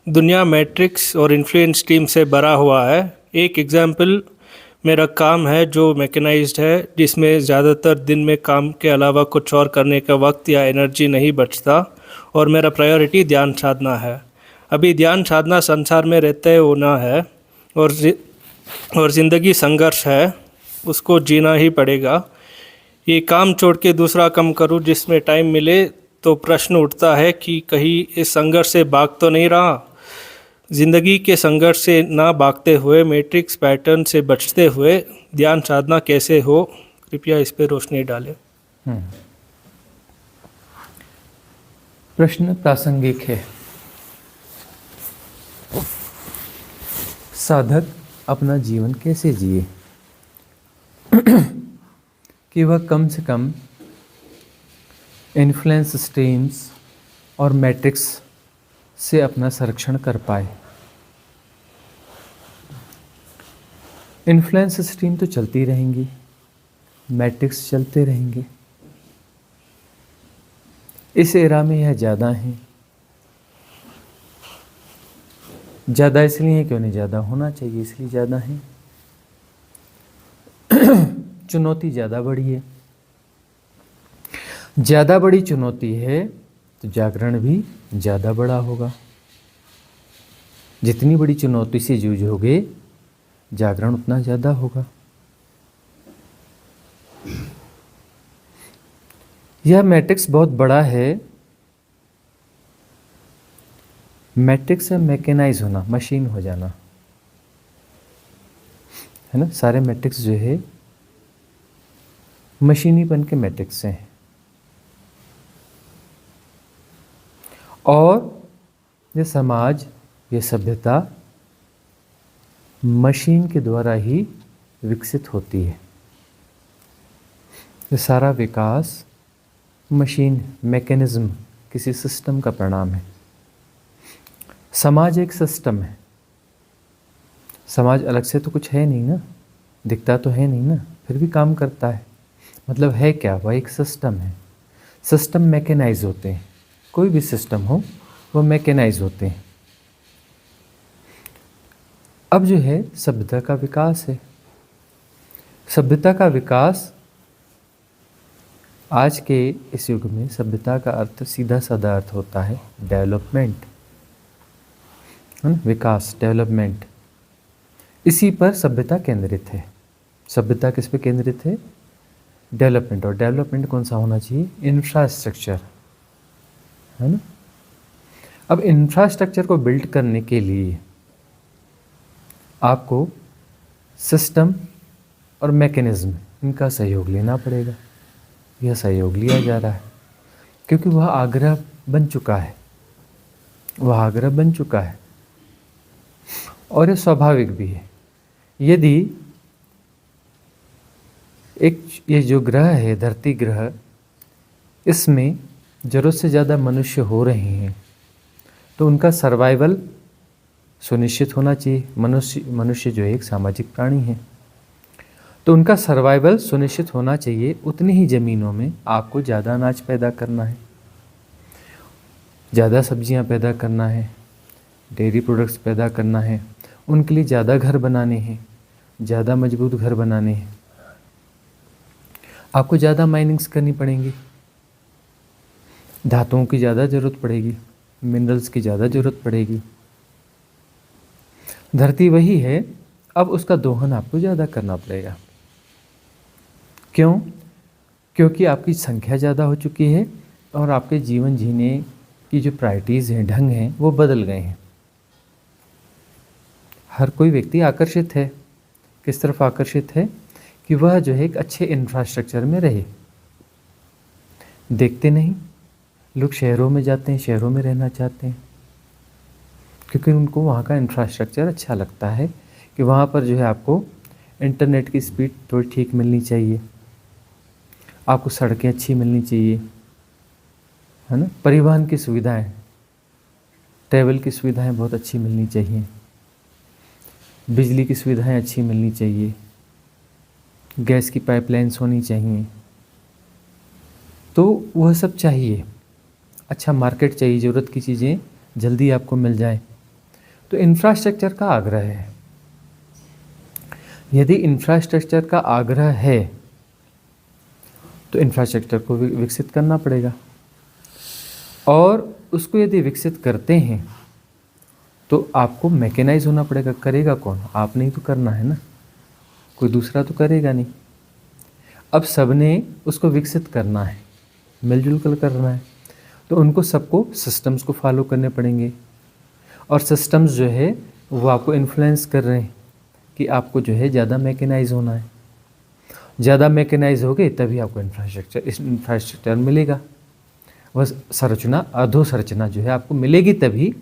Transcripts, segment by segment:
दुनिया मैट्रिक्स और influence team से भरा हुआ है। एक एग्जाम्पल मेरा काम है जो मैकेनाइज्ड है, जिसमें ज़्यादातर दिन में काम के अलावा कुछ और करने का वक्त या एनर्जी नहीं बचता, और मेरा प्रायोरिटी ध्यान साधना है। अभी ध्यान साधना संसार में रहते होना है, और ज़िंदगी संघर्ष है, उसको जीना ही पड़ेगा। ये काम छोड़ के दूसरा काम करूं जिसमें टाइम मिले, तो प्रश्न उठता है कि कहीं इस संघर्ष से भाग तो नहीं रहा। ज़िंदगी के संघर्ष से ना भागते हुए, मैट्रिक्स पैटर्न से बचते हुए ध्यान साधना कैसे हो? कृपया इस पर रोशनी डालें। प्रश्न प्रासंगिक है। साधक अपना जीवन कैसे जिए कि वह कम से कम इन्फ्लुएंस स्ट्रीम्स और मैट्रिक्स से अपना संरक्षण कर पाए। इन्फ्लुएंस स्ट्रीम तो चलती रहेंगी, मैट्रिक्स चलते रहेंगे। इस एरा में यह ज़्यादा हैं। ज़्यादा इसलिए है क्यों, ज़्यादा होना चाहिए इसलिए ज़्यादा है। चुनौती ज़्यादा बड़ी है। ज़्यादा बड़ी चुनौती है तो जागरण भी ज़्यादा बड़ा होगा। जितनी बड़ी चुनौती से जूझोगे, जागरण उतना ज़्यादा होगा। यह मैट्रिक्स बहुत बड़ा है। मैट्रिक्स है मैकेनाइज होना, मशीन हो जाना, है ना। सारे मैट्रिक्स जो है मशीनी बन के मैट्रिक्स हैं। और ये समाज, ये सभ्यता मशीन के द्वारा ही विकसित होती है। ये सारा विकास मशीन, मैकेनिज्म, किसी सिस्टम का परिणाम है। समाज एक सिस्टम है। समाज अलग से तो कुछ है नहीं ना, दिखता तो है नहीं ना, फिर भी काम करता है। मतलब है क्या, वह एक सिस्टम है। सिस्टम मैकेनाइज होते हैं। कोई भी सिस्टम हो वो मैकेनाइज होते हैं। अब जो है सभ्यता का विकास है। सभ्यता का विकास, आज के इस युग में सभ्यता का अर्थ सीधा साधा अर्थ होता है डेवलपमेंट, विकास, डेवलपमेंट। इसी पर सभ्यता केंद्रित है। सभ्यता किस पे केंद्रित है? डेवलपमेंट। और डेवलपमेंट कौन सा होना चाहिए? इंफ्रास्ट्रक्चर, है ना। अब इंफ्रास्ट्रक्चर को बिल्ड करने के लिए आपको सिस्टम और मैकेनिज्म, इनका सहयोग लेना पड़ेगा। यह सहयोग लिया जा रहा है क्योंकि वह आग्रह बन चुका है। वह आग्रह बन चुका है और यह स्वाभाविक भी है। यदि ये जो ग्रह है, धरती ग्रह, इसमें ज़रूरत से ज़्यादा मनुष्य हो रहे हैं तो उनका सर्वाइवल सुनिश्चित होना चाहिए। मनुष्य जो है एक सामाजिक प्राणी है, तो उनका सर्वाइवल सुनिश्चित होना चाहिए। उतनी ही ज़मीनों में आपको ज़्यादा अनाज पैदा करना है, ज़्यादा सब्जियां पैदा करना है, डेयरी प्रोडक्ट्स पैदा करना है। उनके लिए ज़्यादा घर बनाने हैं, ज़्यादा मजबूत घर बनाने हैं। आपको ज़्यादा माइनिंग्स करनी पड़ेंगी, धातुओं की ज़्यादा ज़रूरत पड़ेगी, मिनरल्स की ज़्यादा ज़रूरत पड़ेगी। धरती वही है, अब उसका दोहन आपको ज़्यादा करना पड़ेगा। क्यों? क्योंकि आपकी संख्या ज़्यादा हो चुकी है और आपके जीवन जीने की जो प्रायोरिटीज़ हैं, ढंग हैं, वो बदल गए हैं। हर कोई व्यक्ति आकर्षित है। किस तरफ आकर्षित है? कि वह जो है एक अच्छे इंफ्रास्ट्रक्चर में रहे। देखते नहीं, लोग शहरों में जाते हैं, शहरों में रहना चाहते हैं क्योंकि उनको वहाँ का इंफ्रास्ट्रक्चर अच्छा लगता है कि वहाँ पर जो है आपको इंटरनेट की स्पीड थोड़ी ठीक मिलनी चाहिए, आपको सड़कें अच्छी मिलनी चाहिए, है ना। परिवहन की सुविधाएं, ट्रैवल की सुविधाएं बहुत अच्छी मिलनी चाहिए, बिजली की सुविधाएं अच्छी मिलनी चाहिए, गैस की पाइपलाइंस होनी चाहिए। तो वह सब चाहिए। अच्छा मार्केट चाहिए, ज़रूरत की चीज़ें जल्दी आपको मिल जाए, तो इंफ्रास्ट्रक्चर का आग्रह है। यदि इंफ्रास्ट्रक्चर का आग्रह है तो इंफ्रास्ट्रक्चर को विकसित करना पड़ेगा, और उसको यदि विकसित करते हैं तो आपको मैकेनाइज होना पड़ेगा। करेगा कौन? आपने ही तो करना है ना, कोई दूसरा तो करेगा नहीं। अब सबने उसको विकसित करना है, मिलजुल कर करना है, तो उनको सबको सिस्टम्स को फॉलो करने पड़ेंगे, और सिस्टम्स जो है वो आपको इन्फ्लुएंस कर रहे हैं कि आपको जो है ज़्यादा मैकेनाइज होना है। ज़्यादा मैकेनाइज हो गए तभी आपको इंफ्रास्ट्रक्चर मिलेगा। वह संरचना, अधोसंरचना जो है आपको मिलेगी तभी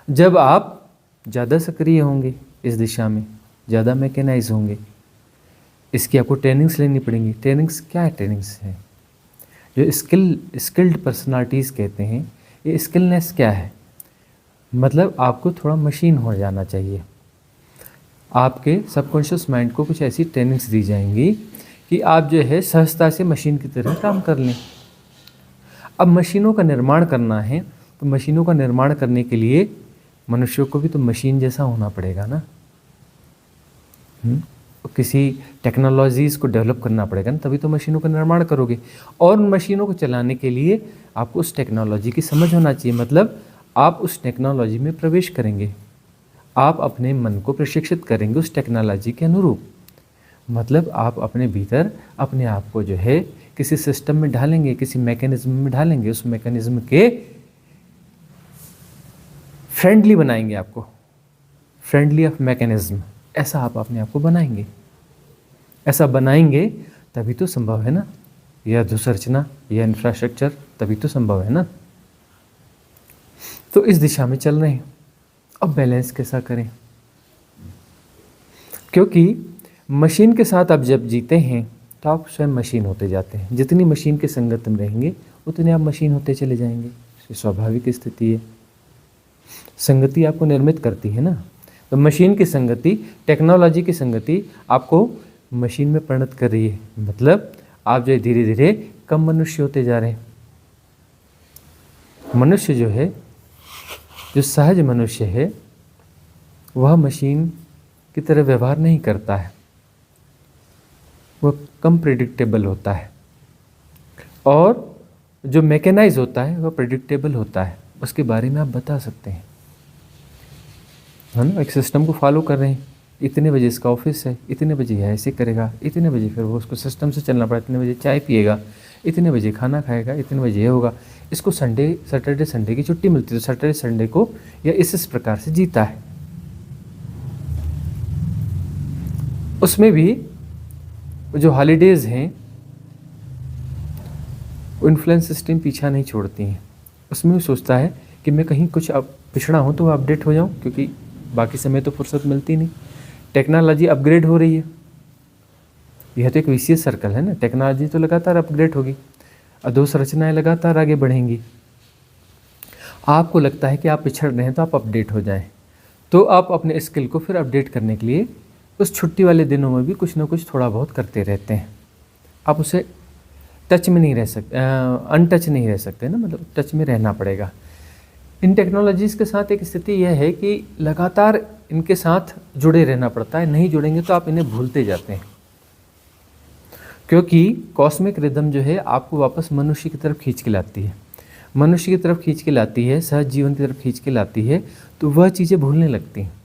जब आप ज़्यादा सक्रिय होंगे इस दिशा में, ज़्यादा मैकेनाइज होंगे। इसकी आपको ट्रेनिंग्स लेनी पड़ेंगी। ट्रेनिंग्स क्या है? ट्रेनिंग्स है जो स्किल्ड पर्सनालिटीज़ कहते हैं। ये स्किलनेस क्या है? मतलब आपको थोड़ा मशीन हो जाना चाहिए। आपके सबकॉन्शियस माइंड को कुछ ऐसी ट्रेनिंग्स दी जाएंगी कि आप जो है सहजता से मशीन की तरह काम कर लें। अब मशीनों का निर्माण करना है तो मशीनों का निर्माण करने के लिए मनुष्यों को भी तो मशीन जैसा होना पड़ेगा ना। किसी टेक्नोलॉजीज़ को डेवलप करना पड़ेगा ना, तभी तो मशीनों का निर्माण करोगे। और उन मशीनों को चलाने के लिए आपको उस टेक्नोलॉजी की समझ होना चाहिए। मतलब आप उस टेक्नोलॉजी में प्रवेश करेंगे, आप अपने मन को प्रशिक्षित करेंगे उस टेक्नोलॉजी के अनुरूप। मतलब आप अपने भीतर अपने आप को जो है किसी सिस्टम में ढालेंगे, किसी मैकेनिज्म में ढालेंगे, उस मैकेनिज्म के फ्रेंडली बनाएंगे आपको, फ्रेंडली ऑफ मैकेनिज्म, ऐसा आप अपने आप को बनाएंगे। ऐसा बनाएंगे तभी तो संभव है ना, यह अधोसंरचना, यह इंफ्रास्ट्रक्चर तभी तो संभव है ना। तो इस दिशा में चल रहे हैं। अब बैलेंस कैसा करें? क्योंकि मशीन के साथ आप जब जीते हैं तो आप स्वयं मशीन होते जाते हैं। जितनी मशीन के संगत में रहेंगे उतने आप मशीन होते चले जाएंगे। ये स्वाभाविक स्थिति है। संगति आपको निर्मित करती है ना। तो मशीन की संगति, टेक्नोलॉजी की संगति आपको मशीन में परिणत कर रही है। मतलब आप जो धीरे धीरे कम मनुष्य होते जा रहे हैं। मनुष्य जो है, जो सहज मनुष्य है, वह मशीन की तरह व्यवहार नहीं करता है। वह कम प्रेडिक्टेबल होता है, और जो मैकेनाइज होता है वह प्रेडिक्टेबल होता है। उसके बारे में आप बता सकते हैं, है ना। एक सिस्टम को फॉलो कर रहे हैं, इतने बजे इसका ऑफिस है, इतने बजे यह ऐसे करेगा, इतने बजे फिर वो उसको सिस्टम से चलना पड़ा, इतने बजे चाय पिएगा, इतने बजे खाना खाएगा, इतने बजे ये होगा। इसको सैटरडे संडे की छुट्टी मिलती है, तो सैटरडे संडे को या इस प्रकार से जीता है। उसमें भी जो हॉलीडेज़ हैं वो इन्फ्लुएंस सिस्टम पीछा नहीं छोड़ती हैं। उसमें भी सोचता है कि मैं कहीं कुछ अब पिछड़ा हूँ तो अपडेट हो जाऊँ, क्योंकि बाकी समय तो फुर्सत मिलती नहीं। टेक्नोलॉजी अपग्रेड हो रही है, यह तो एक विशेष सर्कल है ना। टेक्नोलॉजी तो लगातार अपग्रेड होगी, अधोसंरचनाएं लगातार आगे बढ़ेंगी। आपको लगता है कि आप पिछड़ रहे हैं तो आप अपडेट हो जाएं, तो आप अपने स्किल को फिर अपडेट करने के लिए उस छुट्टी वाले दिनों में भी कुछ ना कुछ थोड़ा बहुत करते रहते हैं। आप उसे टच में नहीं रह सकते, अनटच नहीं रह सकते ना, मतलब टच में रहना पड़ेगा। इन टेक्नोलॉजीज़ के साथ एक स्थिति यह है कि लगातार इनके साथ जुड़े रहना पड़ता है। नहीं जुड़ेंगे तो आप इन्हें भूलते जाते हैं, क्योंकि कॉस्मिक रिदम जो है आपको वापस मनुष्य की तरफ खींच के लाती है। मनुष्य की तरफ खींच के लाती है, सहज जीवन की तरफ खींच के लाती है, तो वह चीज़ें भूलने लगती हैं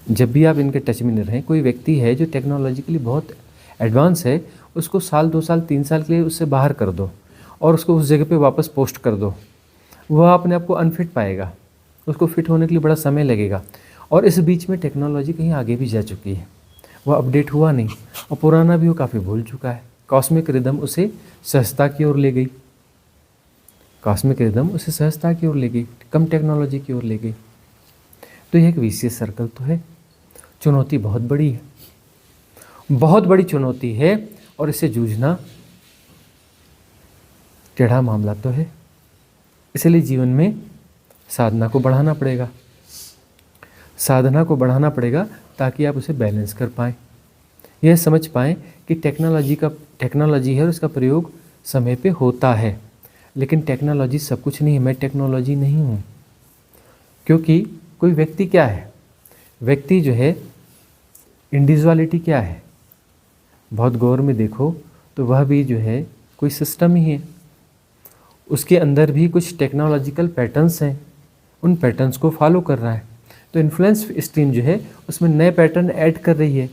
जब भी आप इनके टच में नहीं रहें। कोई व्यक्ति है जो टेक्नोलॉजिकली बहुत एडवांस है, उसको साल 2 साल 3 साल के लिए उससे बाहर कर दो और उसको उस जगह पे वापस पोस्ट कर दो, वह अपने आप को अनफिट पाएगा। उसको फिट होने के लिए बड़ा समय लगेगा। और इस बीच में टेक्नोलॉजी कहीं आगे भी जा चुकी है, वह अपडेट हुआ नहीं, और पुराना भी वो काफ़ी भूल चुका है। कॉस्मिक रिदम उसे सहजता की ओर ले गई, कॉस्मिक रिदम उसे सहजता की ओर ले गई, कम टेक्नोलॉजी की ओर ले गई। तो यह एक विशेष सर्कल तो है। चुनौती बहुत बड़ी है, बहुत बड़ी चुनौती है, और इससे जूझना टेढ़ा मामला तो है। इसलिए जीवन में साधना को बढ़ाना पड़ेगा, साधना को बढ़ाना पड़ेगा ताकि आप उसे बैलेंस कर पाएँ, यह समझ पाएँ कि टेक्नोलॉजी है और इसका प्रयोग समय पे होता है, लेकिन टेक्नोलॉजी सब कुछ नहीं है। मैं टेक्नोलॉजी नहीं हूँ, क्योंकि कोई व्यक्ति क्या है, व्यक्ति जो है इंडिविजुअलिटी क्या है, बहुत गौर में देखो तो वह भी जो है कोई सिस्टम ही है, उसके अंदर भी कुछ टेक्नोलॉजिकल पैटर्न्स हैं, उन पैटर्न्स को फॉलो कर रहा है। तो इन्फ्लुएंस स्ट्रीम जो है उसमें नए पैटर्न ऐड कर रही है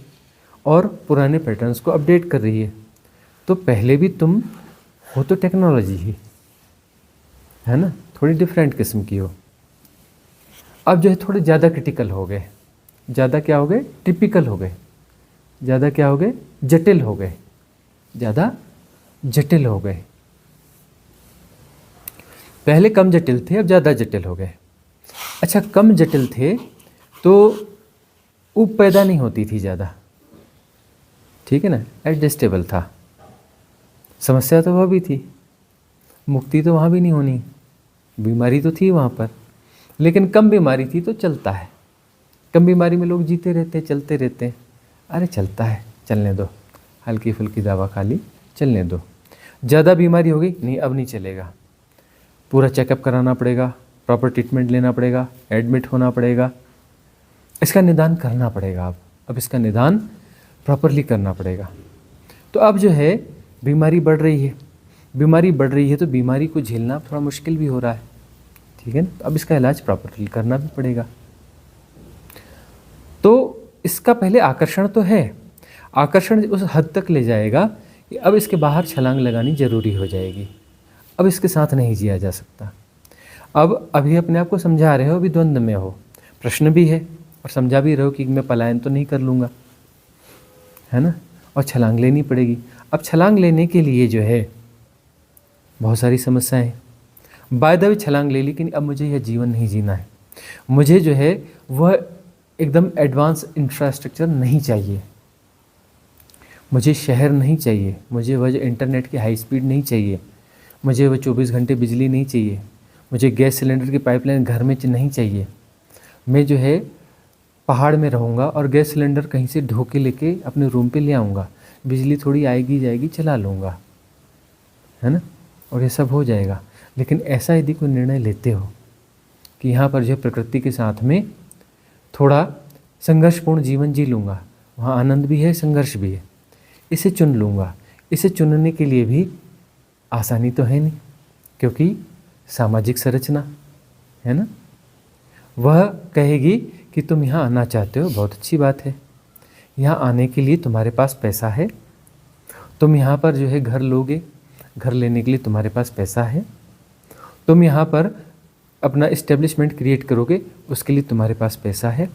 और पुराने पैटर्न्स को अपडेट कर रही है। तो पहले भी तुम हो तो टेक्नोलॉजी ही है ना, थोड़ी डिफरेंट किस्म की हो। अब जो है थोड़े ज़्यादा क्रिटिकल हो गए, ज़्यादा क्या हो गए, टिपिकल हो गए, ज़्यादा क्या हो गए, जटिल हो गए, ज़्यादा जटिल हो गए। पहले कम जटिल थे, अब ज़्यादा जटिल हो गए। अच्छा, कम जटिल थे तो ऊब पैदा नहीं होती थी ज़्यादा, ठीक है ना, एडजस्टेबल था। समस्या तो वह भी थी, मुक्ति तो वहाँ भी नहीं होनी, बीमारी तो थी वहाँ पर, लेकिन कम बीमारी थी तो चलता है। कम बीमारी में लोग जीते रहते, चलते रहते, अरे चलता है, चलने दो, हल्की फुल्की दवा खा ली, चलने दो। ज़्यादा बीमारी हो गई, नहीं अब नहीं चलेगा, पूरा चेकअप कराना पड़ेगा, प्रॉपर ट्रीटमेंट लेना पड़ेगा, एडमिट होना पड़ेगा, इसका निदान करना पड़ेगा। अब इसका निदान प्रॉपरली करना पड़ेगा। तो अब जो है बीमारी बढ़ रही है, बीमारी बढ़ रही है तो बीमारी को झेलना थोड़ा मुश्किल भी हो रहा है, ठीक है ना। तो अब इसका इलाज प्रॉपरली करना भी पड़ेगा। तो इसका पहले आकर्षण तो है, आकर्षण उस हद तक ले जाएगा कि अब इसके बाहर छलांग लगानी जरूरी हो जाएगी, अब इसके साथ नहीं जिया जा सकता। अब अभी अपने आप को समझा रहे हो, अभी द्वंद्व में हो, प्रश्न भी है और समझा भी रहे हो कि मैं पलायन तो नहीं कर लूँगा, है ना, और छलांग लेनी पड़ेगी। अब छलांग लेने के लिए जो है बहुत सारी समस्याएं, बाय द वे छलांग ले ली, लेकिन अब मुझे यह जीवन नहीं जीना है, मुझे जो है वह एकदम एडवांस इंफ्रास्ट्रक्चर नहीं चाहिए, मुझे शहर नहीं चाहिए, मुझे वह इंटरनेट की हाई स्पीड नहीं चाहिए, मुझे वह 24 घंटे बिजली नहीं चाहिए, मुझे गैस सिलेंडर की पाइपलाइन घर में नहीं चाहिए। मैं जो है पहाड़ में रहूँगा और गैस सिलेंडर कहीं से ढो के लेके अपने रूम पे ले आऊँगा, बिजली थोड़ी आएगी जाएगी, चला लूँगा, है ना, और ये सब हो जाएगा। लेकिन ऐसा यदि कोई निर्णय लेते हो कि यहाँ पर जो है प्रकृति के साथ में थोड़ा संघर्षपूर्ण जीवन जी लूँगा, वहाँ आनंद भी है, संघर्ष भी है, इसे चुन लूँगा, इसे चुनने के लिए भी आसानी तो है नहीं, क्योंकि सामाजिक संरचना है ना, वह कहेगी कि तुम यहाँ आना चाहते हो, बहुत अच्छी बात है, यहाँ आने के लिए तुम्हारे पास पैसा है, तुम यहाँ पर जो है घर लोगे, घर लेने के लिए तुम्हारे पास पैसा है, तुम यहाँ पर अपना इस्टेब्लिशमेंट क्रिएट करोगे, उसके लिए तुम्हारे पास पैसा है,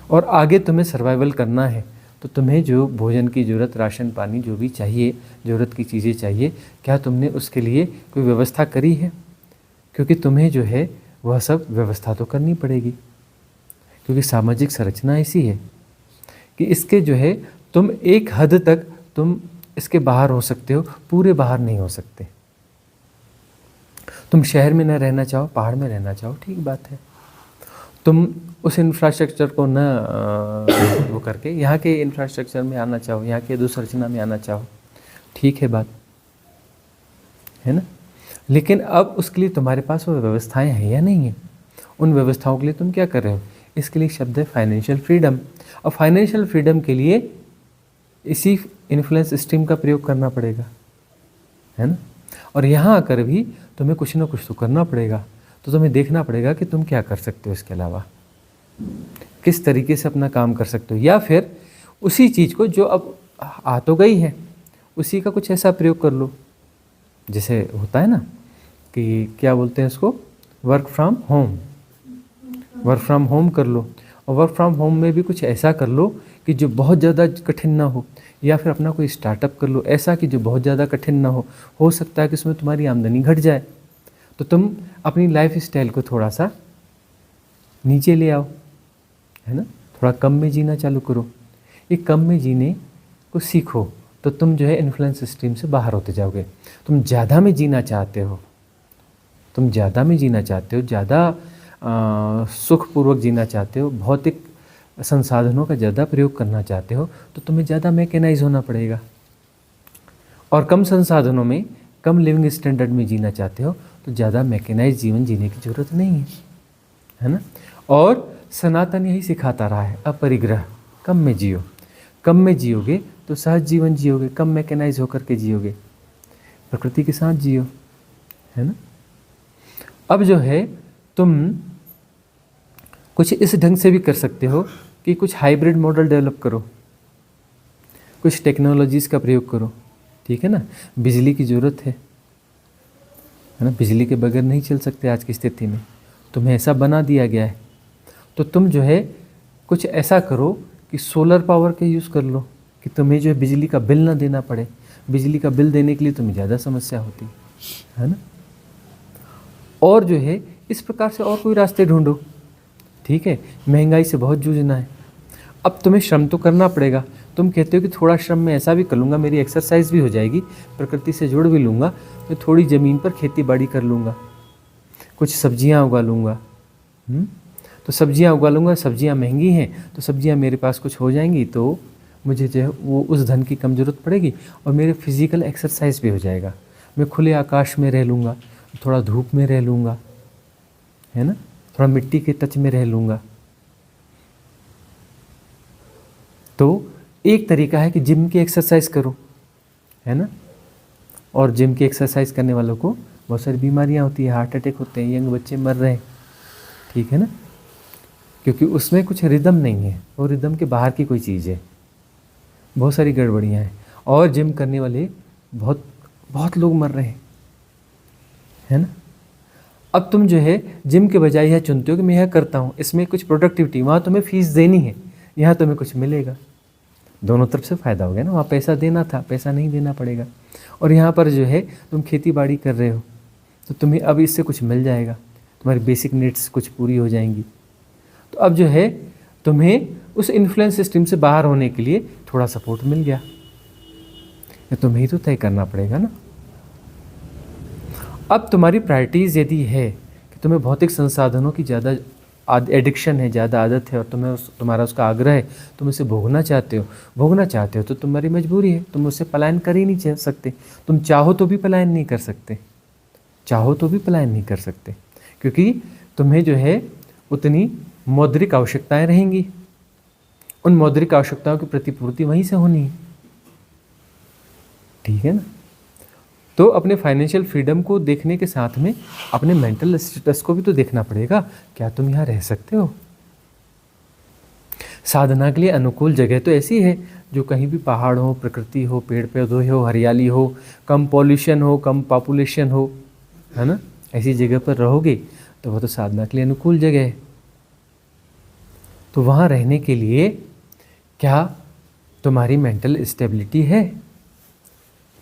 और आगे तुम्हें सर्वाइवल करना है तो तुम्हें जो भोजन की ज़रूरत, राशन पानी जो भी चाहिए, ज़रूरत की चीज़ें चाहिए, क्या तुमने उसके लिए कोई व्यवस्था करी है? क्योंकि तुम्हें जो है वह सब व्यवस्था तो करनी पड़ेगी, क्योंकि सामाजिक संरचना ऐसी है कि इसके जो है तुम एक हद तक तुम इसके बाहर हो सकते हो, पूरे बाहर नहीं हो सकते। तुम शहर में न रहना चाहो, पहाड़ में रहना चाहो, ठीक बात है, तुम उस इंफ्रास्ट्रक्चर को न वो करके यहाँ के इंफ्रास्ट्रक्चर में आना चाहो, यहाँ के अधोसंरचना में आना चाहो, ठीक है बात, है ना। लेकिन अब उसके लिए तुम्हारे पास वो व्यवस्थाएं हैं या नहीं है? उन व्यवस्थाओं के लिए तुम क्या कर रहे हो? इसके लिए शब्द है फाइनेंशियल फ्रीडम। और फाइनेंशियल फ्रीडम के लिए इसी इन्फ्लुएंस स्ट्रीम का प्रयोग करना पड़ेगा, है ना। और यहाँ आकर भी तुम्हें कुछ ना कुछ तो करना पड़ेगा, तो तुम्हें देखना पड़ेगा कि तुम क्या कर सकते हो, इसके अलावा किस तरीके से अपना काम कर सकते हो, या फिर उसी चीज़ को जो अब आ तो गई है उसी का कुछ ऐसा प्रयोग कर लो, जैसे होता है ना कि क्या बोलते हैं इसको, work from home. Work from home कर लो, और वर्क फ्रॉम होम में भी कुछ ऐसा कर लो कि जो बहुत ज़्यादा कठिन ना हो, या फिर अपना कोई स्टार्टअप कर लो ऐसा कि जो बहुत ज़्यादा कठिन ना हो सकता है कि उसमें तुम्हारी आमदनी घट जाए, तो तुम अपनी लाइफ स्टाइल को थोड़ा सा नीचे ले आओ, है ना, थोड़ा कम में जीना चालू करो। ये कम में जीने को सीखो तो तुम जो है इन्फ्लुएंस स्ट्रीम से बाहर होते जाओगे। तुम ज़्यादा में जीना चाहते हो, तुम ज़्यादा में जीना चाहते हो, ज़्यादा सुखपूर्वक जीना चाहते हो, भौतिक संसाधनों का ज़्यादा प्रयोग करना चाहते हो, तो तुम्हें ज़्यादा मैकेनाइज होना पड़ेगा। और कम संसाधनों में, कम लिविंग स्टैंडर्ड में जीना चाहते हो, तो ज़्यादा मैकेनाइज जीवन जीने की ज़रूरत नहीं है ना। और सनातन यही सिखाता रहा है, अपरिग्रह, कम में जियो। कम में जियोगे तो सहज जीवन जियोगे, कम मैकेनाइज होकर के जियोगे, प्रकृति के साथ जियो, है ना। अब जो है तुम कुछ इस ढंग से भी कर सकते हो कि कुछ हाइब्रिड मॉडल डेवलप करो, कुछ टेक्नोलॉजीज़ का प्रयोग करो, ठीक है ना। बिजली की ज़रूरत है ना, बिजली के बगैर नहीं चल सकते आज की स्थिति में, तुम्हें ऐसा बना दिया गया है। तो तुम जो है कुछ ऐसा करो कि सोलर पावर का यूज़ कर लो, कि तुम्हें जो है बिजली का बिल ना देना पड़े। बिजली का बिल देने के लिए तुम्हें ज़्यादा समस्या होती है ना। और जो है इस प्रकार से और कोई रास्ते ढूंढो, ठीक है। महंगाई से बहुत जूझना है, अब तुम्हें श्रम तो करना पड़ेगा। तुम कहते हो कि थोड़ा श्रम मैं ऐसा भी कर लूँगा, मेरी एक्सरसाइज भी हो जाएगी, प्रकृति से जुड़ भी लूँगा, मैं थोड़ी ज़मीन पर खेती बाड़ी कर लूँगा, कुछ सब्जियाँ उगा लूँगा। तो सब्जियाँ उगा लूँगा, सब्जियाँ महंगी हैं तो सब्जियाँ मेरे पास कुछ हो जाएंगी, तो मुझे जो है वो उस धन की कम ज़रूरत पड़ेगी और मेरे फिज़िकल एक्सरसाइज भी हो जाएगा। मैं खुले आकाश में रह लूँगा, थोड़ा धूप में रह लूँगा, है ना, थोड़ा मिट्टी के टच में रह लूँगा। तो एक तरीका है कि जिम की एक्सरसाइज करो, है ना। और जिम की एक्सरसाइज करने वालों को बहुत सारी बीमारियां होती है, हार्ट अटैक होते हैं, यंग बच्चे मर रहे हैं, ठीक है ना, क्योंकि उसमें कुछ रिदम नहीं है, वो रिदम के बाहर की कोई चीज़ है, बहुत सारी गड़बड़ियाँ हैं। और जिम करने वाले बहुत बहुत लोग मर रहे हैं, है ना। अब तुम जो है जिम के बजाय यह चुनते हो कि मैं यह करता हूँ, इसमें कुछ प्रोडक्टिविटी, वहाँ तुम्हें फीस देनी है, यहाँ तुम्हें कुछ मिलेगा, दोनों तरफ से फ़ायदा हो गया ना। वहाँ पैसा देना था, पैसा नहीं देना पड़ेगा। और यहाँ पर जो है तुम खेती बाड़ी कर रहे हो तो तुम्हें अब इससे कुछ मिल जाएगा, तुम्हारी बेसिक नीड्स कुछ पूरी हो जाएंगी। तो अब जो है तुम्हें उस इन्फ्लुएंस सिस्टम से बाहर होने के लिए थोड़ा सपोर्ट मिल गया, ये तुम्हें ही तो तय करना पड़ेगा ना। अब तुम्हारी प्रायोरिटीज़ यदि है कि तुम्हें भौतिक संसाधनों की ज़्यादा एडिक्शन है, ज़्यादा आदत है, और तुम्हारा उसका आग्रह है, तुम इसे भोगना चाहते हो तो तुम्हारी मजबूरी है, तुम उससे पलायन कर ही नहीं सकते। तुम चाहो तो भी पलायन नहीं कर सकते, क्योंकि तुम्हें जो है उतनी मौद्रिक आवश्यकताएं रहेंगी, उन मौद्रिक आवश्यकताओं की प्रतिपूर्ति वहीं से होनी है, ठीक है ना। तो अपने फाइनेंशियल फ्रीडम को देखने के साथ में अपने मेंटल स्टेटस को भी तो देखना पड़ेगा, क्या तुम यहाँ रह सकते हो। साधना के लिए अनुकूल जगह तो ऐसी है जो कहीं भी पहाड़ हो, प्रकृति हो, पेड़ पौधे हो, हरियाली हो, कम पॉल्यूशन हो, कम पॉपुलेशन हो, है ना, ऐसी जगह पर रहोगे तो वो तो साधना के लिए अनुकूल जगह है। तो वहाँ रहने के लिए क्या तुम्हारी मेंटल स्टेबिलिटी है?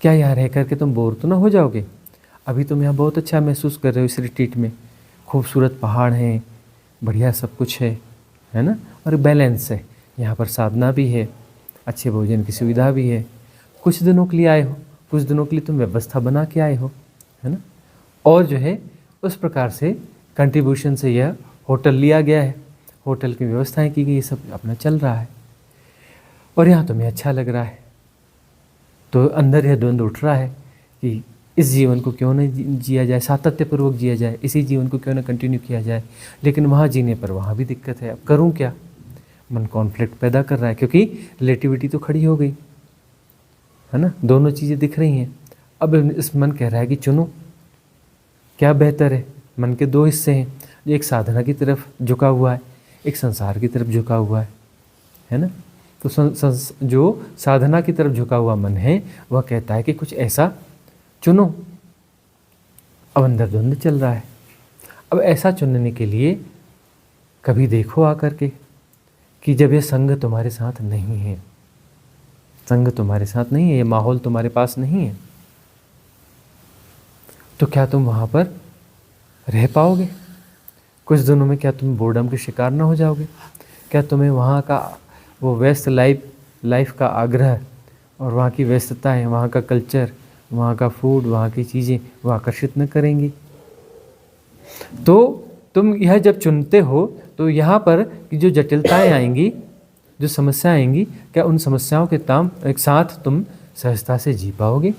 क्या यहाँ रह करके तुम बोर तो ना हो जाओगे? अभी तुम यहाँ बहुत अच्छा महसूस कर रहे हो इस रिट्रीट में, खूबसूरत पहाड़ हैं, बढ़िया सब कुछ है ना, और बैलेंस है, यहाँ पर साधना भी है, अच्छे भोजन की सुविधा भी है। कुछ दिनों के लिए आए हो, कुछ दिनों के लिए तुम व्यवस्था बना के आए हो, है ना। और जो है उस प्रकार से कंट्रीब्यूशन से यह होटल लिया गया है, होटल की व्यवस्थाएं की गई, ये सब अपना चल रहा है और यहाँ तुम्हें अच्छा लग रहा है। तो अंदर यह द्वंद्व उठ रहा है कि इस जीवन को क्यों न जिया जाए, सातत्यपूर्वक जिया जाए, इसी जीवन को क्यों न कंटिन्यू किया जाए। लेकिन वहाँ जीने पर वहाँ भी दिक्कत है, अब करूँ क्या? मन कॉन्फ्लिक्ट पैदा कर रहा है, क्योंकि रिलेटिविटी तो खड़ी हो गई है ना, दोनों चीज़ें दिख रही हैं। अब इस मन कह रहा है कि चुनो क्या बेहतर है। मन के दो हिस्से हैं, एक साधना की तरफ झुका हुआ है, एक संसार की तरफ झुका हुआ है ना। तो जो साधना की तरफ झुका हुआ मन है वह कहता है कि कुछ ऐसा चुनो। अब अंदर द्वंद्व चल रहा है। अब ऐसा चुनने के लिए कभी देखो आकर के कि जब ये संग तुम्हारे साथ नहीं है, संग तुम्हारे साथ नहीं है, ये माहौल तुम्हारे पास नहीं है, तो क्या तुम वहाँ पर रह पाओगे? कुछ दिनों में क्या तुम बोर्डम के शिकार ना हो जाओगे? क्या तुम्हें वहाँ का वो व्यस्त लाइफ का आग्रह और वहाँ की व्यस्तताएं, वहाँ का कल्चर, वहाँ का फूड, वहाँ की चीज़ें वो आकर्षित न करेंगी? तो तुम यह जब चुनते हो तो यहाँ पर कि जो जटिलताएं आएंगी, जो समस्याएं आएंगी, क्या उन समस्याओं के एक साथ तुम सहजता से जी पाओगे?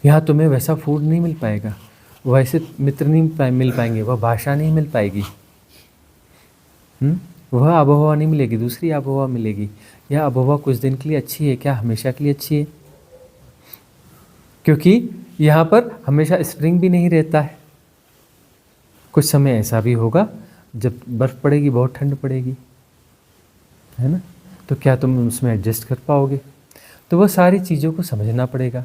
यहाँ तुम्हें वैसा फूड नहीं मिल पाएगा, वह ऐसे मित्र नहीं मिल पाएंगे, वह भाषा नहीं मिल पाएगी, वह आबोहवा नहीं मिलेगी, दूसरी आबोहवा मिलेगी। यह आबोहवा कुछ दिन के लिए अच्छी है क्या? हमेशा के लिए अच्छी है, क्योंकि यहाँ पर हमेशा स्प्रिंग भी नहीं रहता है। कुछ समय ऐसा भी होगा जब बर्फ़ पड़ेगी, बहुत ठंड पड़ेगी, है ना, तो क्या तुम उसमें एडजस्ट कर पाओगे? तो वह सारी चीज़ों को समझना पड़ेगा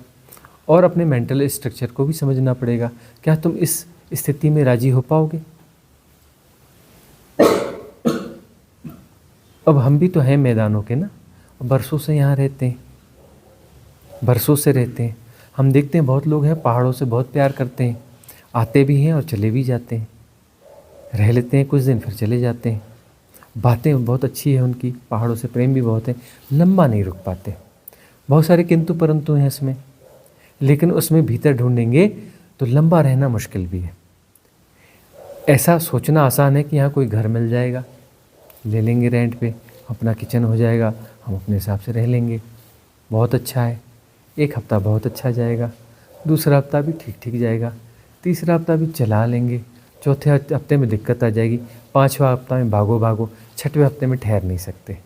और अपने मेंटल स्ट्रक्चर को भी समझना पड़ेगा। क्या तुम इस स्थिति में राजी हो पाओगे? अब हम भी तो हैं मैदानों के ना, बरसों से यहाँ रहते हैं, बरसों से रहते हैं। हम देखते हैं बहुत लोग हैं पहाड़ों से बहुत प्यार करते हैं, आते भी हैं और चले भी जाते हैं, रह लेते हैं कुछ दिन फिर चले जाते हैं। बातें बहुत अच्छी है उनकी, पहाड़ों से प्रेम भी बहुत है, लंबा नहीं रुक पाते। बहुत सारे किंतु परंतु हैं इसमें, लेकिन उसमें भीतर ढूंढेंगे तो लंबा रहना मुश्किल भी है। ऐसा सोचना आसान है कि यहाँ कोई घर मिल जाएगा, ले लेंगे रेंट पे, अपना किचन हो जाएगा, हम अपने हिसाब से रह लेंगे, बहुत अच्छा है। एक हफ्ता बहुत अच्छा जाएगा, दूसरा हफ्ता भी ठीक ठीक जाएगा, तीसरा हफ्ता भी चला लेंगे, चौथे हफ्ते में दिक्कत आ जाएगी, पाँचवा हफ्ता में भागो भागो, छठवें हफ्ते में ठहर नहीं सकते।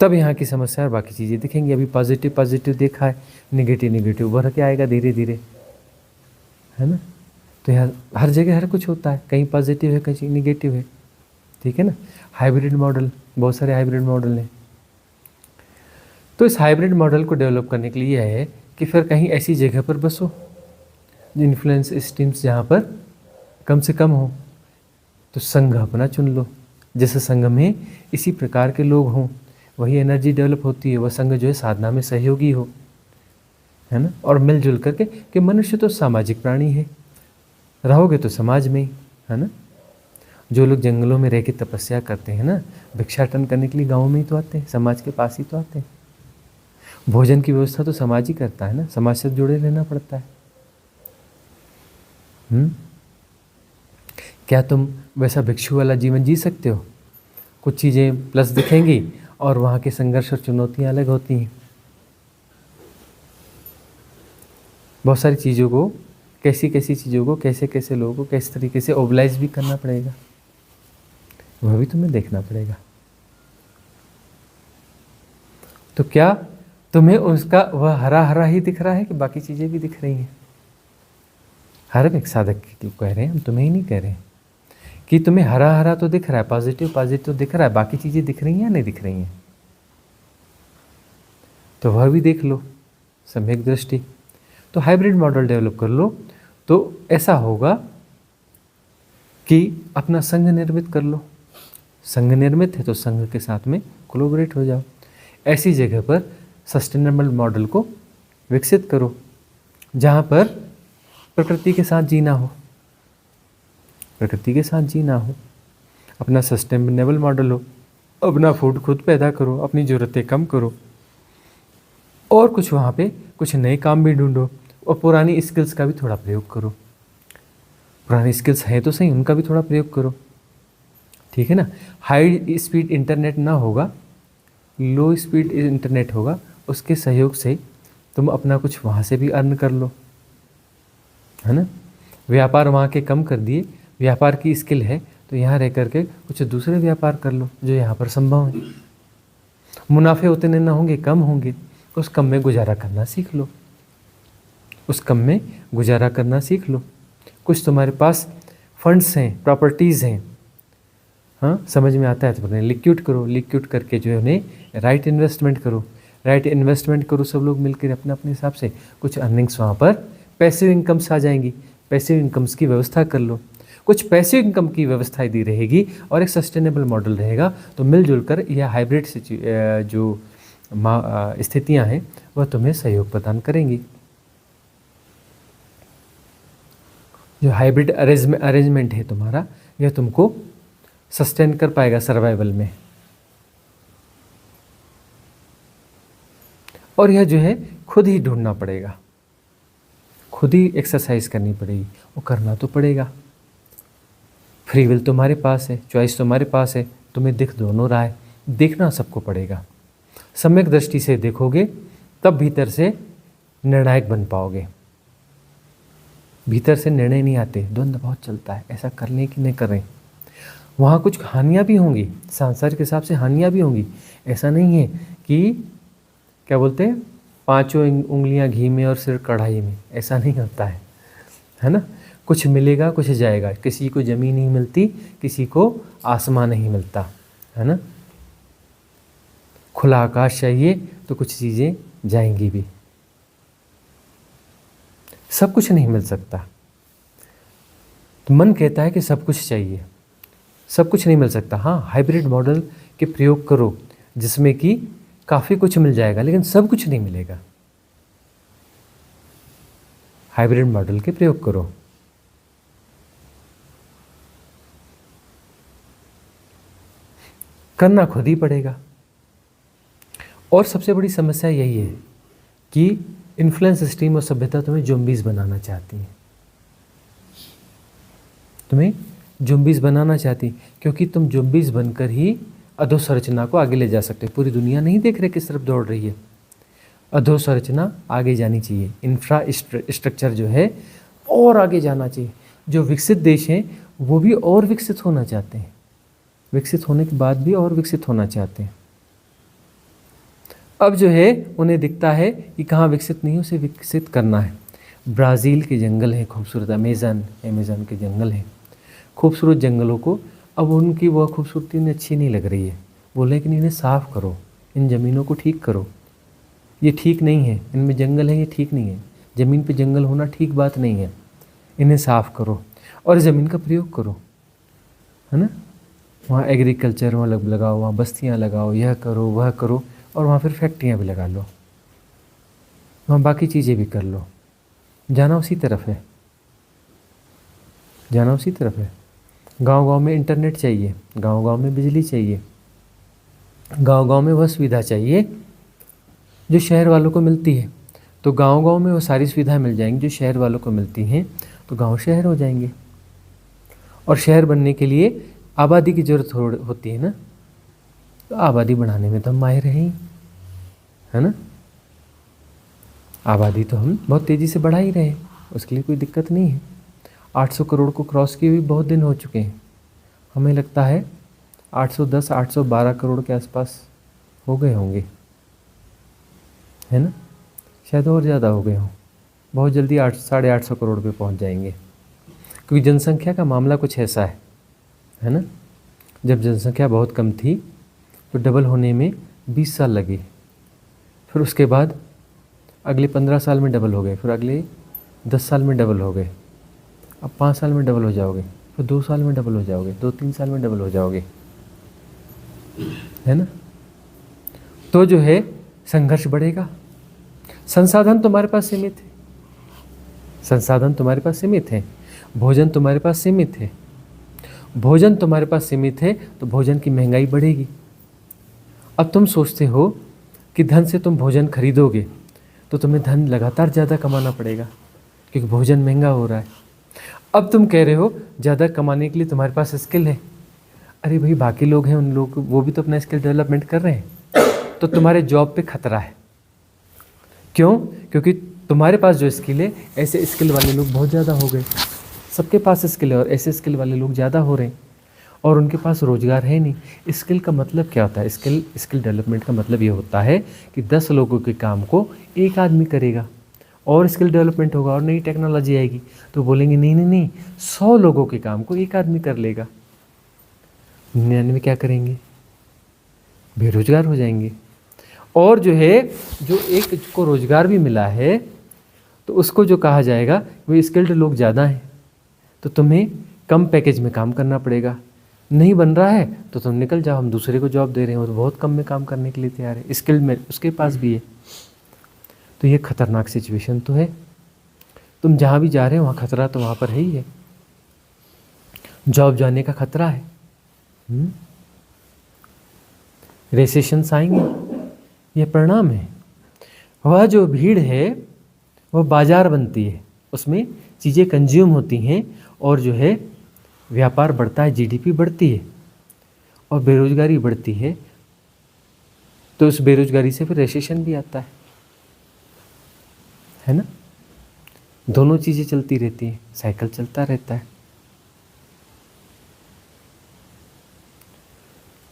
तब यहाँ की समस्या और बाकी चीज़ें दिखेंगी। अभी पॉजिटिव पॉजिटिव देखा है, निगेटिव निगेटिव उभर के आएगा धीरे धीरे, है ना। तो यहाँ हर जगह हर कुछ होता है, कहीं पॉजिटिव है कहीं निगेटिव है, ठीक है ना। हाइब्रिड मॉडल, बहुत सारे हाइब्रिड मॉडल हैं। तो इस हाइब्रिड मॉडल को डेवलप करने के लिए यह है कि फिर कहीं ऐसी जगह पर बसो, इन्फ्लुएंस स्ट्रीम्स जहाँ पर कम से कम हो, तो संघ अपना चुन लो। जैसे संघ में इसी प्रकार के लोग हों, वही एनर्जी डेवलप होती है। वह संघ जो है साधना में सहयोगी हो, है ना, और मिलजुल करके, कि मनुष्य तो सामाजिक प्राणी है, रहोगे तो समाज में ही, है ना। जो लोग जंगलों में रह के तपस्या करते हैं ना, भिक्षाटन करने के लिए गाँव में ही तो आते हैं, समाज के पास ही तो आते हैं। भोजन की व्यवस्था तो समाज ही करता है ना, समाज से जुड़े रहना पड़ता है। क्या तुम वैसा भिक्षु वाला जीवन जी सकते हो? कुछ चीज़ें प्लस दिखेंगी और वहाँ के संघर्ष और चुनौतियाँ अलग होती हैं। बहुत सारी चीज़ों को, कैसी कैसी चीज़ों को, कैसे कैसे लोगों को कैसे तरीके से ओबलाइज भी करना पड़ेगा, वह भी तुम्हें देखना पड़ेगा। तो क्या तुम्हें उसका वह हरा हरा ही दिख रहा है कि बाकी चीज़ें भी दिख रही हैं? हर एक साधक को कह रहे हैं, हम तुम्हें ही नहीं कह रहे हैं, कि तुम्हें हरा हरा तो दिख रहा है, पॉजिटिव पॉजिटिव दिख रहा है, बाकी चीज़ें दिख रही हैं या नहीं दिख रही हैं? तो वह भी देख लो, सम्यक दृष्टि। तो हाइब्रिड मॉडल डेवलप कर लो, तो ऐसा होगा कि अपना संघ निर्मित कर लो। संघ निर्मित है तो संघ के साथ में कोलैबोरेट हो जाओ। ऐसी जगह पर सस्टेनेबल मॉडल को विकसित करो जहाँ पर प्रकृति के साथ जीना हो, प्रकृति के साथ जीना हो, अपना सस्टेनेबल मॉडल हो, अपना फूड खुद पैदा करो, अपनी ज़रूरतें कम करो, और कुछ वहाँ पे कुछ नए काम भी ढूंढो, और पुरानी स्किल्स का भी थोड़ा प्रयोग करो। पुरानी स्किल्स हैं तो सही, उनका भी थोड़ा प्रयोग करो, ठीक है ना। हाई स्पीड इंटरनेट ना होगा, लो स्पीड इंटरनेट होगा, उसके सहयोग से तुम अपना कुछ वहाँ से भी अर्न कर लो, है ना। व्यापार वहाँ के कम कर दिए, व्यापार की स्किल है तो यहाँ रह करके कुछ दूसरे व्यापार कर लो जो यहाँ पर संभव है। मुनाफे उतने ना होंगे, कम होंगे, उस कम में गुजारा करना सीख लो, उस कम में गुजारा करना सीख लो। कुछ तुम्हारे पास फंड्स हैं, प्रॉपर्टीज़ हैं, हाँ, समझ में आता है तो उन्हें लिक्विड करो, लिक्विड करके जो है उन्हें राइट इन्वेस्टमेंट करो, राइट इन्वेस्टमेंट करो। सब लोग मिलकर अपने अपने हिसाब से कुछ अर्निंग्स वहाँ पर पैसिव इनकम्स आ जाएंगी, पैसिव इनकम्स की व्यवस्था कर लो। कुछ पैसिव इनकम की व्यवस्था यदि रहेगी और एक सस्टेनेबल मॉडल रहेगा तो मिलजुल कर यह हाइब्रिड जो स्थितियाँ हैं वह तुम्हें सहयोग प्रदान करेंगी। जो हाइब्रिड अरेंजमेंट है तुम्हारा, यह तुमको सस्टेन कर पाएगा सर्वाइवल में। और यह जो है खुद ही ढूंढना पड़ेगा, खुद ही एक्सरसाइज करनी पड़ेगी, वो करना तो पड़ेगा। फ्री विल तुम्हारे पास है, चॉइस तुम्हारे पास है, तुम्हें दिख दोनों रहा है, देखना सबको पड़ेगा। सम्यक दृष्टि से देखोगे तब भीतर से निर्णायक बन पाओगे। भीतर से निर्णय नहीं आते, द्वंद्व बहुत चलता है, ऐसा कर लें कि नहीं करें। वहाँ कुछ हानियाँ भी होंगी, सांसारिक हिसाब से हानियाँ भी होंगी। ऐसा नहीं है कि क्या बोलते हैं, पांचों उंगलियां घी में और सिर कढ़ाई में, ऐसा नहीं होता है ना। कुछ मिलेगा कुछ जाएगा, किसी को ज़मीन नहीं मिलती, किसी को आसमान नहीं मिलता, है ना। खुला आकाश चाहिए तो कुछ चीज़ें जाएंगी भी, सब कुछ नहीं मिल सकता। तो मन कहता है कि सब कुछ चाहिए, सब कुछ नहीं मिल सकता। हाँ, हाइब्रिड मॉडल के प्रयोग करो जिसमें कि काफ़ी कुछ मिल जाएगा, लेकिन सब कुछ नहीं मिलेगा। हाइब्रिड मॉडल के प्रयोग करो। करना खुद ही पड़ेगा। और सबसे बड़ी समस्या यही है कि इन्फ्लुएंस सिस्टम और सभ्यता तुम्हें ज़ॉम्बीज़ बनाना चाहती है, तुम्हें ज़ॉम्बीज़ बनाना चाहती, क्योंकि तुम ज़ॉम्बीज़ बनकर ही अधोसंरचना को आगे ले जा सकते हो। पूरी दुनिया नहीं देख रहे किस तरफ दौड़ रही है, अधोसंरचना आगे जानी चाहिए, इंफ्रास्ट्रक्चर जो है और आगे जाना चाहिए। जो विकसित देश हैं वो भी और विकसित होना चाहते हैं, विकसित होने के बाद भी और विकसित होना चाहते हैं। अब जो है उन्हें दिखता है कि कहाँ विकसित नहीं है, उसे विकसित करना है। ब्राज़ील के जंगल हैं खूबसूरत, अमेज़न के जंगल हैं खूबसूरत। जंगलों को अब उनकी वह खूबसूरती उन्हें अच्छी नहीं लग रही है, बोल रहे कि इन्हें साफ़ करो, इन ज़मीनों को ठीक करो, ये ठीक नहीं है, इनमें जंगल है ये ठीक नहीं है, ज़मीन पे जंगल होना ठीक बात नहीं है, इन्हें साफ़ करो और ज़मीन का प्रयोग करो, है ना। वहाँ एग्रीकल्चर वहाँ लगाओ, वहाँ बस्तियाँ लगाओ, यह करो वह करो, और वहाँ फिर फैक्ट्रियाँ भी लगा लो, वहाँ बाकी चीज़ें भी कर लो। जाना उसी तरफ है, जाना उसी तरफ है। गांव-गांव में इंटरनेट चाहिए, गांव-गांव में बिजली चाहिए, गांव-गांव में वह सुविधा चाहिए जो शहर वालों को मिलती है। तो गांव-गांव में वो सारी सुविधाएं मिल जाएंगी जो शहर वालों को मिलती हैं, तो गांव शहर हो जाएंगे। और शहर बनने के लिए आबादी की ज़रूरत होती है ना, तो आबादी बढ़ाने में तो हम माहिर हैं ही, है ना। आबादी तो हम बहुत तेज़ी से बढ़ा ही रहे हैं, उसके लिए कोई दिक्कत नहीं है। 800 करोड़ को क्रॉस किए भी बहुत दिन हो चुके हैं, हमें लगता है 810 812 करोड़ के आसपास हो गए होंगे, है ना। शायद और ज़्यादा हो गए हों, बहुत जल्दी 800-850 करोड़ पे पहुंच जाएंगे, क्योंकि जनसंख्या का मामला कुछ ऐसा है ना। जब जनसंख्या बहुत कम थी तो डबल होने में 20 साल लगे, फिर उसके बाद अगले 15 साल में डबल हो गए, फिर अगले 10 साल में डबल हो गए, अब 5 साल में डबल हो जाओगे, फिर 2 साल में डबल हो जाओगे, 2-3 साल में डबल हो जाओगे, है ना। तो जो है संघर्ष बढ़ेगा। संसाधन तुम्हारे पास सीमित है, संसाधन तुम्हारे पास सीमित है, भोजन तुम्हारे पास सीमित है, भोजन तुम्हारे पास सीमित है, तो भोजन की महंगाई बढ़ेगी। अब तुम सोचते हो कि धन से तुम भोजन खरीदोगे तो तुम्हें धन लगातार ज़्यादा कमाना पड़ेगा, क्योंकि भोजन महंगा हो रहा है। अब तुम कह रहे हो ज़्यादा कमाने के लिए तुम्हारे पास स्किल है, अरे भाई बाकी लोग हैं, उन लोग वो भी तो अपना स्किल डेवलपमेंट कर रहे हैं, तो तुम्हारे जॉब पे खतरा है। क्यों? क्योंकि तुम्हारे पास जो स्किल है, ऐसे स्किल वाले लोग बहुत ज़्यादा हो गए, सबके पास स्किल है और ऐसे स्किल वाले लोग ज़्यादा हो रहे हैं, और उनके पास रोज़गार है नहीं। स्किल का मतलब क्या होता है? स्किल डेवलपमेंट का मतलब ये होता है कि 10 लोगों के काम को एक आदमी करेगा, और स्किल डेवलपमेंट होगा और नई टेक्नोलॉजी आएगी तो बोलेंगे नहीं नहीं नहीं, 100 लोगों के काम को एक आदमी कर लेगा। 99 क्या करेंगे? बेरोजगार हो जाएंगे। और जो है, जो एक को रोजगार भी मिला है तो उसको जो कहा जाएगा वो स्किल्ड लोग ज़्यादा हैं, तो तुम्हें कम पैकेज में काम करना पड़ेगा। नहीं बन रहा है तो तुम निकल जाओ, हम दूसरे को जॉब दे रहे हैं, वो तो बहुत कम में काम करने के लिए तैयार है, स्किल्ड में उसके पास भी है। तो ये खतरनाक सिचुएशन तो है। तुम जहाँ भी जा रहे हो वहाँ खतरा तो वहाँ पर है ही है, जॉब जाने का खतरा है, रिसेशंस आएंगे, ये परिणाम है। वह जो भीड़ है वह बाजार बनती है, उसमें चीज़ें कंज्यूम होती हैं और जो है व्यापार बढ़ता है, जीडीपी बढ़ती है और बेरोजगारी बढ़ती है, तो उस बेरोजगारी से फिर रिसेशन भी आता है। है ना। दोनों चीज़ें चलती रहती हैं, साइकिल चलता रहता है।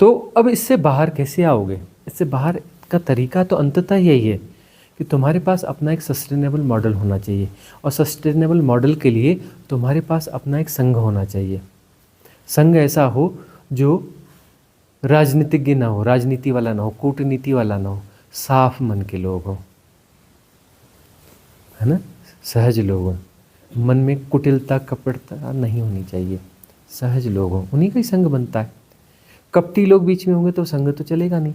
तो अब इससे बाहर कैसे आओगे? इससे बाहर का तरीका तो अंततः यही है कि तुम्हारे पास अपना एक सस्टेनेबल मॉडल होना चाहिए, और सस्टेनेबल मॉडल के लिए तुम्हारे पास अपना एक संघ होना चाहिए। संघ ऐसा हो जो राजनीतिज्ञ ना हो, राजनीति वाला ना हो, कूटनीति वाला ना हो, साफ मन के लोग हों, है ना, सहज लोग हों, मन में कुटिलता कपटता नहीं होनी चाहिए, सहज लोग हों, उन्हीं का ही संघ बनता है। कपटी लोग बीच में होंगे तो संघ तो चलेगा नहीं।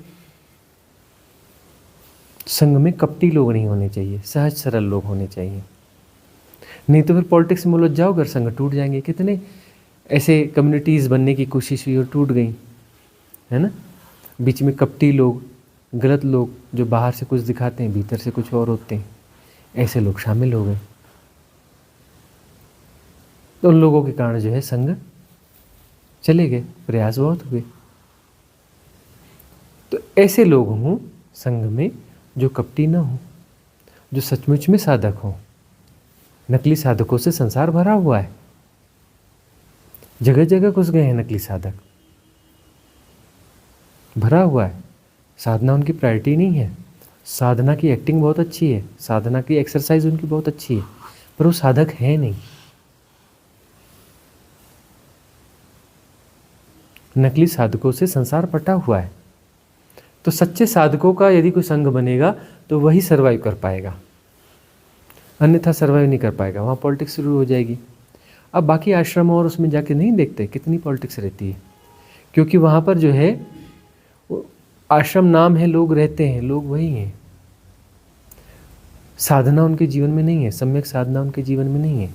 संघ में कपटी लोग नहीं होने चाहिए, सहज सरल लोग होने चाहिए, नहीं तो फिर पॉलिटिक्स में उलझ जाओगे और संघ टूट जाएंगे। कितने ऐसे कम्युनिटीज़ बनने की कोशिश हुई और टूट गई, है ना। बीच में कपटी लोग, गलत लोग, जो बाहर से कुछ दिखाते हैं भीतर से कुछ और होते हैं, ऐसे लोग शामिल हो गए, तो उन लोगों के कारण जो है संघ चले गए, प्रयास बहुत हुए। तो ऐसे लोग हों संघ में जो कपटी ना हो, जो सचमुच में साधक हो। नकली साधकों से संसार भरा हुआ है, जगह जगह घुस गए हैं नकली साधक, भरा हुआ है। साधना उनकी प्रायोरिटी नहीं है, साधना की एक्टिंग बहुत अच्छी है, साधना की एक्सरसाइज उनकी बहुत अच्छी है, पर वो साधक है नहीं। नकली साधकों से संसार पटा हुआ है। तो सच्चे साधकों का यदि कोई संघ बनेगा तो वही सर्वाइव कर पाएगा, अन्यथा सर्वाइव नहीं कर पाएगा। वहाँ पॉलिटिक्स शुरू हो जाएगी। अब बाकी आश्रम और उसमें जाके नहीं देखते कितनी पॉलिटिक्स रहती है, क्योंकि वहाँ पर जो है आश्रम नाम है, लोग रहते हैं, लोग वही हैं। साधना उनके जीवन में नहीं है, सम्यक साधना उनके जीवन में नहीं है।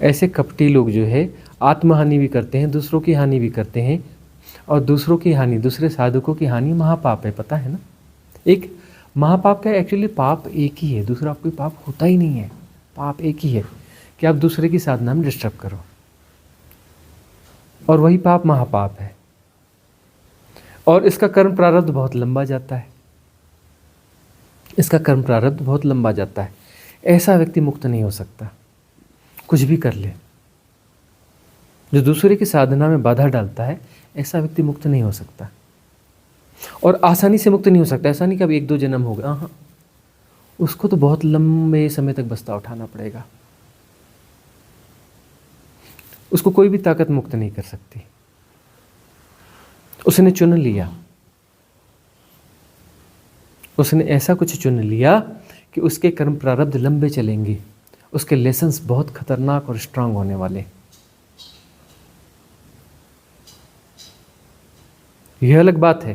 ऐसे कपटी लोग जो है आत्महानि भी करते हैं, दूसरों की हानि भी करते हैं, और दूसरों की हानि, दूसरे साधकों की हानि महापाप है, पता है ना। एक महापाप का एक्चुअली पाप एक ही है, दूसरा कोई पाप होता ही नहीं है। पाप एक ही है कि आप दूसरे की साधना में डिस्टर्ब करो, और वही पाप महापाप है। और इसका कर्म प्रारब्ध बहुत लंबा जाता है, इसका कर्म प्रारब्ध बहुत लंबा जाता है। ऐसा व्यक्ति मुक्त नहीं हो सकता, कुछ भी कर ले। जो दूसरे की साधना में बाधा डालता है, ऐसा व्यक्ति मुक्त नहीं हो सकता, और आसानी से मुक्त नहीं हो सकता। ऐसा नहीं कि अब 1-2 जन्म हो गया, हाँ, उसको तो बहुत लंबे समय तक बस्ता उठाना पड़ेगा। उसको कोई भी ताकत मुक्त नहीं कर सकती। उसने चुन लिया, उसने ऐसा कुछ चुन लिया कि उसके कर्म प्रारब्ध लंबे चलेंगे, उसके लेसन्स बहुत खतरनाक और स्ट्रांग होने वाले। यह अलग बात है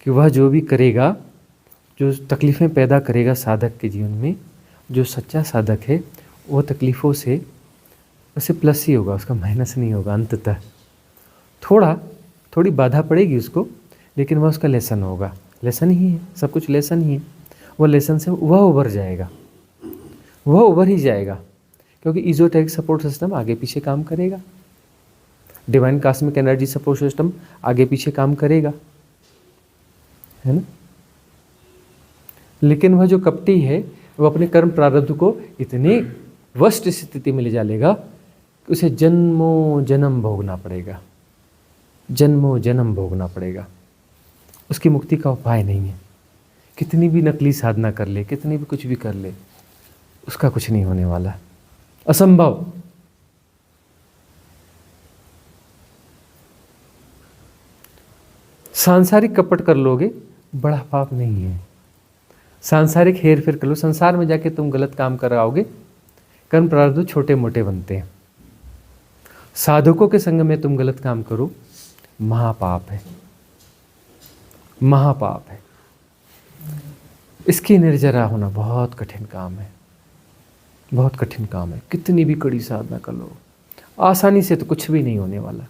कि वह जो भी करेगा, जो तकलीफ़ें पैदा करेगा साधक के जीवन में, जो सच्चा साधक है वो तकलीफ़ों से उसे प्लस ही होगा, उसका माइनस नहीं होगा। अंततः थोड़ी बाधा पड़ेगी उसको, लेकिन वह उसका लेसन होगा। लेसन ही है, सब कुछ लेसन ही है। वह लेसन से वह उभर जाएगा, वह उभर ही जाएगा, क्योंकि इजोटेरिक सपोर्ट सिस्टम आगे पीछे काम करेगा, divine cosmic energy support system आगे पीछे काम करेगा, है ना। लेकिन वह जो कपटी है वो अपने कर्म प्रारब्ध को इतने वर्स्ट स्थिति में ले जा लेगा कि उसे जन्मों जन्म भोगना पड़ेगा, जन्मों जन्म भोगना पड़ेगा। उसकी मुक्ति का उपाय नहीं है। कितनी भी नकली साधना कर ले, कितनी भी कुछ भी कर ले, उसका कुछ नहीं होने वाला, असंभव। सांसारिक कपट कर लोगे, बड़ा पाप नहीं है। सांसारिक हेर फेर कर लो, संसार में जाके तुम गलत काम कराओगे, कर्म प्रारब्ध छोटे मोटे बनते हैं। साधकों के संग में तुम गलत काम करो, महापाप है, महापाप है। इसकी निर्जरा होना बहुत कठिन काम है, बहुत कठिन काम है। कितनी भी कड़ी साधना कर लो, आसानी से तो कुछ भी नहीं होने वाला,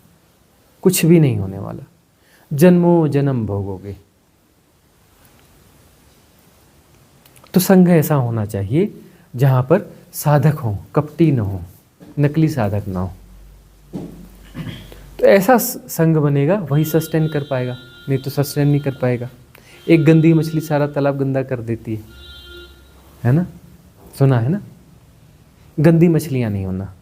कुछ भी नहीं होने वाला। जन्मों जन्म भोगोगे। तो संघ ऐसा होना चाहिए जहाँ पर साधक हो, कपटी न हो, नकली साधक ना हो। तो ऐसा संघ बनेगा, वही सस्टेन कर पाएगा, नहीं तो सस्टेन नहीं कर पाएगा। एक गंदी मछली सारा तालाब गंदा कर देती है ना, सुना है ना। गंदी मछलियाँ नहीं होना।